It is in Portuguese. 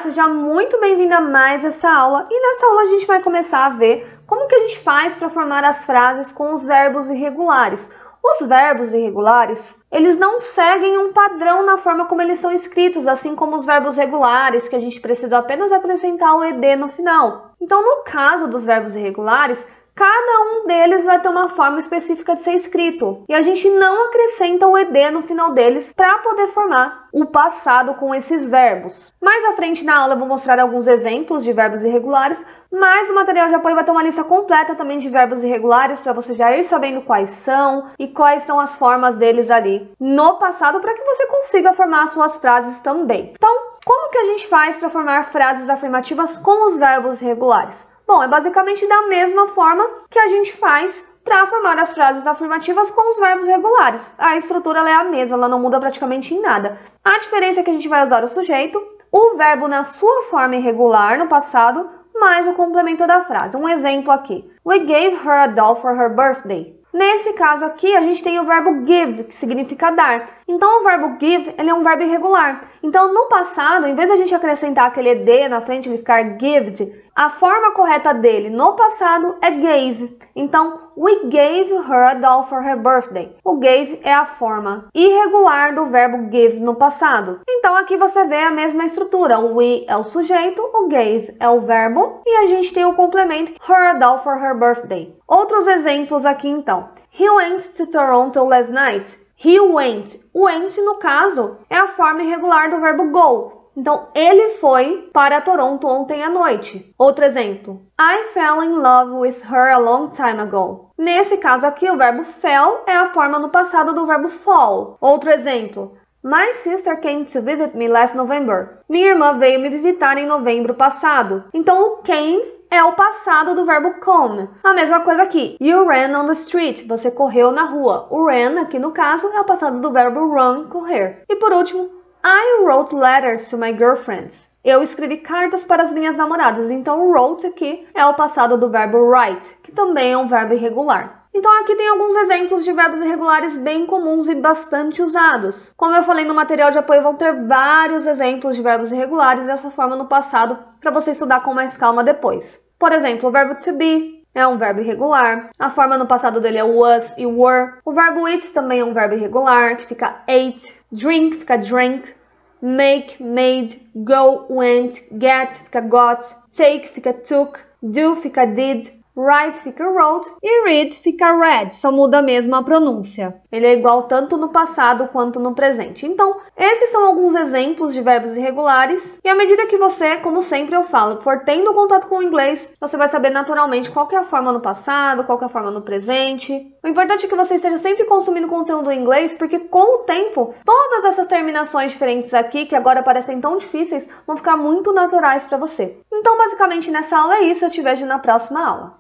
seja muito bem-vinda a mais essa aula. E nessa aula a gente vai começar a ver como que a gente faz para formar as frases com os verbos irregulares. Os verbos irregulares, eles não seguem um padrão na forma como eles são escritos, assim como os verbos regulares, que a gente precisa apenas acrescentar o ed no final. Então, no caso dos verbos irregulares, cada um deles vai ter uma forma específica de ser escrito. E a gente não acrescenta o ed no final deles para poder formar o passado com esses verbos. Mais à frente na aula eu vou mostrar alguns exemplos de verbos irregulares, mas no material de apoio vai ter uma lista completa também de verbos irregulares para você já ir sabendo quais são e quais são as formas deles ali no passado para que você consiga formar as suas frases também. Então, como que a gente faz para formar frases afirmativas com os verbos irregulares? Bom, é basicamente da mesma forma que a gente faz para formar as frases afirmativas com os verbos regulares. A estrutura ela é a mesma, ela não muda praticamente em nada. A diferença é que a gente vai usar o sujeito, o verbo na sua forma irregular no passado, mais o complemento da frase. Um exemplo aqui. We gave her a doll for her birthday. Nesse caso aqui, a gente tem o verbo give, que significa dar. Então, o verbo give, ele é um verbo irregular. Então, no passado, em vez de a gente acrescentar aquele ed na frente, ele ficar gived, a forma correta dele no passado é gave. Então, we gave her a doll for her birthday. O gave é a forma irregular do verbo give no passado. Então, aqui você vê a mesma estrutura. O we é o sujeito, o gave é o verbo e a gente tem o complemento her a doll for her birthday. Outros exemplos aqui, então. He went to Toronto last night. He went. O went, no caso, é a forma irregular do verbo go. Então, ele foi para Toronto ontem à noite. Outro exemplo. I fell in love with her a long time ago. Nesse caso aqui, o verbo fell é a forma no passado do verbo fall. Outro exemplo. My sister came to visit me last November. Minha irmã veio me visitar em novembro passado. Então, o came é o passado do verbo come. A mesma coisa aqui. You ran on the street. Você correu na rua. O ran, aqui no caso, é o passado do verbo run, correr. E por último, I wrote letters to my girlfriends. Eu escrevi cartas para as minhas namoradas. Então, o wrote aqui é o passado do verbo write, que também é um verbo irregular. Então, aqui tem alguns exemplos de verbos irregulares bem comuns e bastante usados. Como eu falei no material de apoio, vão ter vários exemplos de verbos irregulares dessa forma no passado para você estudar com mais calma depois. Por exemplo, o verbo to be é um verbo irregular. A forma no passado dele é was e were. O verbo eat também é um verbo irregular, que fica ate. Drink fica drank. Make, made. Go, went. Get fica got. Take fica took. Do fica did. Write fica wrote e read fica read, só muda mesmo a pronúncia. Ele é igual tanto no passado quanto no presente. Então, esses são alguns exemplos de verbos irregulares e à medida que você, como sempre eu falo, for tendo contato com o inglês, você vai saber naturalmente qual que é a forma no passado, qual que é a forma no presente. O importante é que você esteja sempre consumindo conteúdo em inglês, porque com o tempo, todas essas terminações diferentes aqui, que agora parecem tão difíceis, vão ficar muito naturais para você. Então, basicamente, nessa aula é isso. Eu te vejo na próxima aula.